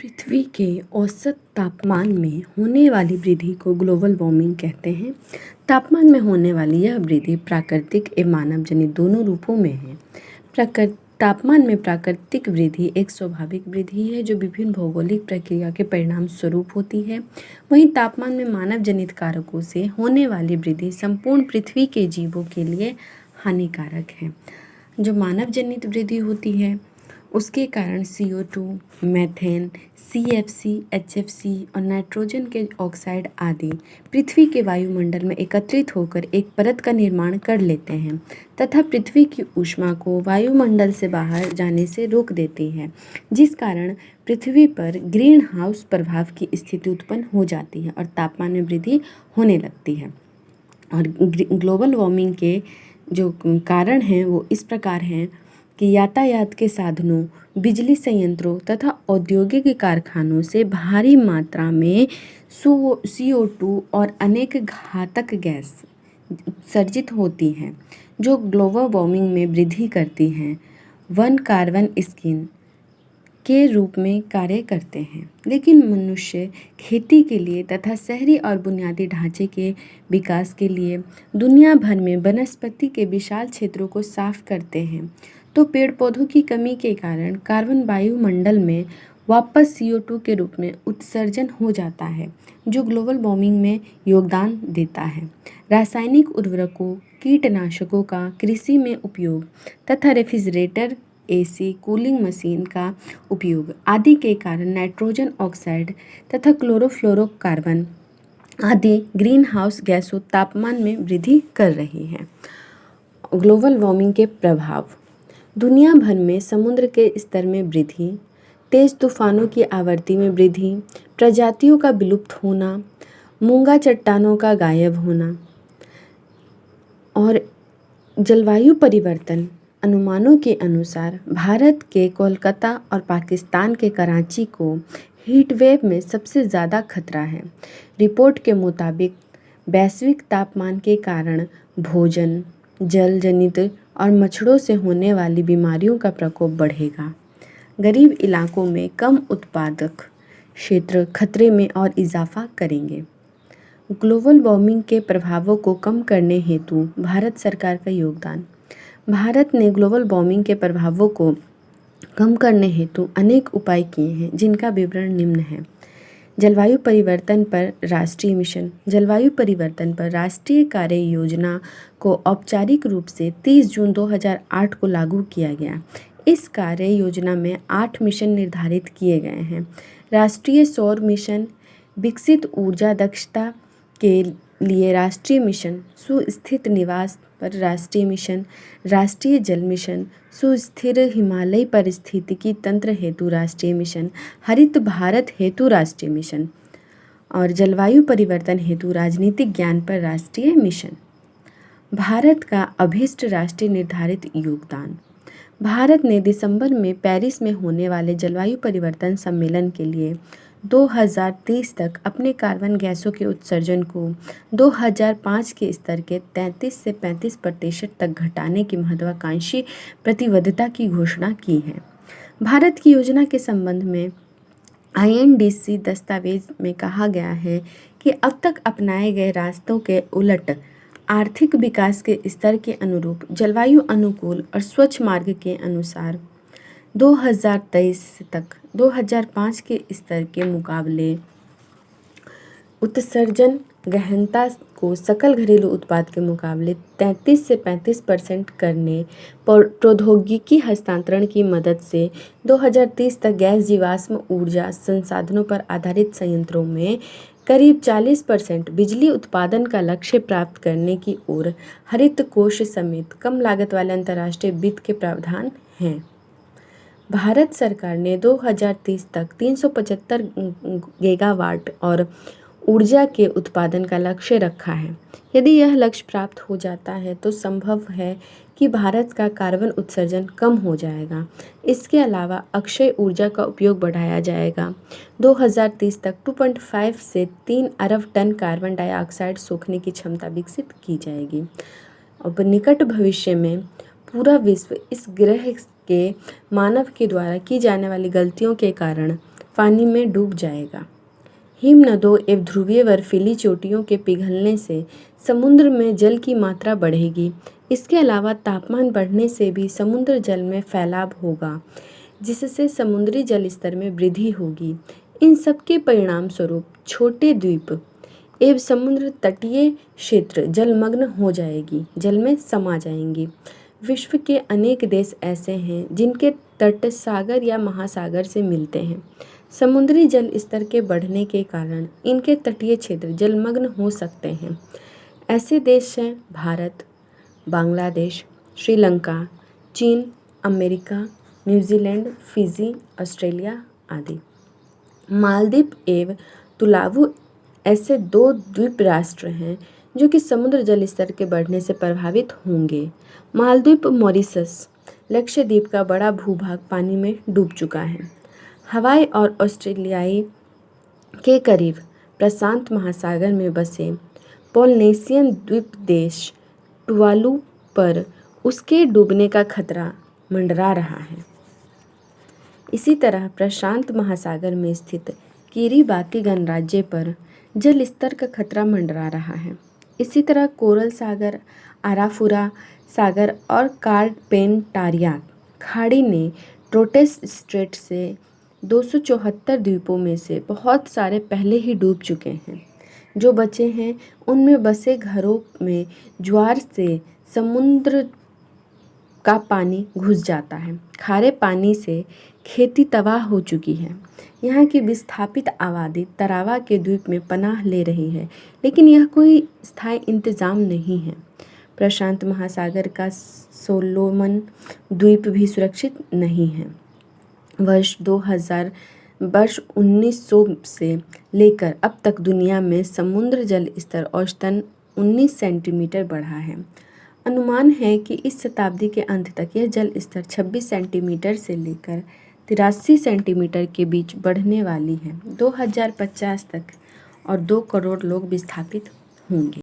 पृथ्वी के औसत तापमान में होने वाली वृद्धि को ग्लोबल वार्मिंग कहते हैं। तापमान में होने वाली यह वृद्धि प्राकृतिक एवं मानव जनित दोनों रूपों में है। तापमान में प्राकृतिक वृद्धि एक स्वाभाविक वृद्धि है जो विभिन्न भौगोलिक प्रक्रिया के परिणाम स्वरूप होती है। वहीं तापमान में मानव जनित कारकों से होने वाली वृद्धि संपूर्ण पृथ्वी के जीवों के लिए हानिकारक है। जो मानव जनित वृद्धि होती है उसके कारण CO2, मीथेन, CFC, HFC और नाइट्रोजन के ऑक्साइड आदि पृथ्वी के वायुमंडल में एकत्रित होकर एक परत का निर्माण कर लेते हैं तथा पृथ्वी की ऊष्मा को वायुमंडल से बाहर जाने से रोक देती है, जिस कारण पृथ्वी पर ग्रीन हाउस प्रभाव की स्थिति उत्पन्न हो जाती है और तापमान में वृद्धि होने लगती है। और ग्लोबल वार्मिंग के जो कारण हैं वो इस प्रकार हैं कि यातायात के साधनों, बिजली संयंत्रों तथा औद्योगिक कारखानों से भारी मात्रा में CO2 और अनेक घातक गैस उत्सर्जित होती हैं जो ग्लोबल वार्मिंग में वृद्धि करती हैं। वन कार्बन स्किन के रूप में कार्य करते हैं, लेकिन मनुष्य खेती के लिए तथा शहरी और बुनियादी ढांचे के विकास के लिए दुनिया भर में वनस्पति के विशाल क्षेत्रों को साफ करते हैं, तो पेड़ पौधों की कमी के कारण कार्बन वायुमंडल में वापस CO2 के रूप में उत्सर्जन हो जाता है, जो ग्लोबल वार्मिंग में योगदान देता है। रासायनिक उर्वरकों, कीटनाशकों का कृषि में उपयोग तथा रेफ्रिजरेटर, AC, कूलिंग मशीन का उपयोग आदि के कारण नाइट्रोजन ऑक्साइड तथा क्लोरोफ्लोरोकार्बन आदि ग्रीन हाउस गैसों तापमान में वृद्धि कर रही हैं। ग्लोबल वार्मिंग के प्रभाव: दुनिया भर में समुद्र के स्तर में वृद्धि, तेज तूफानों की आवृत्ति में वृद्धि, प्रजातियों का विलुप्त होना, मूंगा चट्टानों का गायब होना और जलवायु परिवर्तन। अनुमानों के अनुसार भारत के कोलकाता और पाकिस्तान के कराची को हीट वेव में सबसे ज़्यादा खतरा है। रिपोर्ट के मुताबिक वैश्विक तापमान के कारण भोजन, जल जनित और मच्छरों से होने वाली बीमारियों का प्रकोप बढ़ेगा। गरीब इलाकों में कम उत्पादक क्षेत्र खतरे में और इजाफा करेंगे। ग्लोबल वार्मिंग के प्रभावों को कम करने हेतु भारत सरकार का योगदान। भारत ने ग्लोबल वार्मिंग के प्रभावों को कम करने हेतु अनेक उपाय किए हैं, जिनका विवरण निम्न है। जलवायु परिवर्तन पर राष्ट्रीय मिशन। जलवायु परिवर्तन पर राष्ट्रीय कार्य योजना को औपचारिक रूप से 30 जून 2008 को लागू किया गया। इस कार्य योजना में 8 मिशन निर्धारित किए गए हैं। राष्ट्रीय सौर मिशन, विकसित ऊर्जा दक्षता के लिए राष्ट्रीय मिशन, सुस्थिर निवास पर राष्ट्रीय मिशन, राष्ट्रीय जल मिशन, सुस्थिर हिमालयी पारिस्थितिकी तंत्र हेतु राष्ट्रीय मिशन, हरित भारत हेतु राष्ट्रीय मिशन और जलवायु परिवर्तन हेतु राजनीतिक ज्ञान पर राष्ट्रीय मिशन। भारत का अभीष्ट राष्ट्रीय निर्धारित योगदान। भारत ने दिसंबर में पेरिस में होने वाले जलवायु परिवर्तन सम्मेलन के लिए 2030 तक अपने कार्बन गैसों के उत्सर्जन को 2005 के स्तर के 33 से 35% तक घटाने की महत्वाकांक्षी प्रतिबद्धता की घोषणा की है। भारत की योजना के संबंध में INDC दस्तावेज में कहा गया है कि अब तक अपनाए गए रास्तों के उलट आर्थिक विकास के स्तर के अनुरूप जलवायु अनुकूल और स्वच्छ मार्ग के अनुसार 2023 तक 2005 के स्तर के मुकाबले उत्सर्जन गहनता को सकल घरेलू उत्पाद के मुकाबले 33 से 35% करने, प्रौद्योगिकी हस्तांतरण की मदद से 2030 तक गैस जीवाश्म ऊर्जा संसाधनों पर आधारित संयंत्रों में करीब 40% बिजली उत्पादन का लक्ष्य प्राप्त करने की ओर हरित कोष समेत कम लागत वाले अंतर्राष्ट्रीय वित्त के प्रावधान हैं। भारत सरकार ने 2030 तक 375 गीगावाट और ऊर्जा के उत्पादन का लक्ष्य रखा है। यदि यह लक्ष्य प्राप्त हो जाता है तो संभव है कि भारत का कार्बन उत्सर्जन कम हो जाएगा। इसके अलावा अक्षय ऊर्जा का उपयोग बढ़ाया जाएगा। 2030 तक 2.5 से 3 अरब टन कार्बन डाइऑक्साइड सोखने की क्षमता विकसित की जाएगी। अब निकट भविष्य में पूरा विश्व इस ग्रह के मानव के द्वारा की जाने वाली गलतियों के कारण पानी में डूब जाएगा। हिमनदों एवं ध्रुवीय बर्फीली चोटियों के पिघलने से समुद्र में जल की मात्रा बढ़ेगी। इसके अलावा तापमान बढ़ने से भी समुद्र जल में फैलाव होगा, जिससे समुद्री जल स्तर में वृद्धि होगी। इन सब के परिणाम स्वरूप छोटे द्वीप एवं समुद्र तटीय क्षेत्र जलमग्न हो जाएगी, जल में समा जाएंगी। विश्व के अनेक देश ऐसे हैं जिनके तट सागर या महासागर से मिलते हैं। समुद्री जल स्तर के बढ़ने के कारण इनके तटीय क्षेत्र जलमग्न हो सकते हैं। ऐसे देश हैं भारत, बांग्लादेश, श्रीलंका, चीन, अमेरिका, न्यूजीलैंड, फिजी, ऑस्ट्रेलिया आदि। मालदीव एवं तुवालू ऐसे 2 द्वीप राष्ट्र हैं जो कि समुद्र जल स्तर के बढ़ने से प्रभावित होंगे। मालदीव, मॉरिशस, लक्षद्वीप का बड़ा भूभाग पानी में डूब चुका है। हवाई और ऑस्ट्रेलियाई के करीब प्रशांत महासागर में बसे पोलिनेशियन द्वीप देश टुवालू पर उसके डूबने का खतरा मंडरा रहा है। इसी तरह प्रशांत महासागर में स्थित किरिबाती गणराज्य पर जल स्तर का खतरा मंडरा रहा है। इसी तरह कोरल सागर, आराफुरा सागर और कार्पेंटारिया खाड़ी ने टोरटेस स्ट्रेट से 274 द्वीपों में से बहुत सारे पहले ही डूब चुके हैं। जो बचे हैं उनमें बसे घरों में ज्वार से समुद्र का पानी घुस जाता है। खारे पानी से खेती तबाह हो चुकी है। यहाँ की विस्थापित आबादी तरावा के द्वीप में पनाह ले रही है, लेकिन यह कोई स्थायी इंतजाम नहीं है। प्रशांत महासागर का सोलोमन द्वीप भी सुरक्षित नहीं है। वर्ष 1900 से लेकर अब तक दुनिया में समुद्र जल स्तर औसतन 19 सेंटीमीटर बढ़ा है। अनुमान है कि इस शताब्दी के अंत तक यह जल स्तर 26 सेंटीमीटर से लेकर 83 सेंटीमीटर के बीच बढ़ने वाली है। 2050 तक और 2 करोड़ लोग विस्थापित होंगे।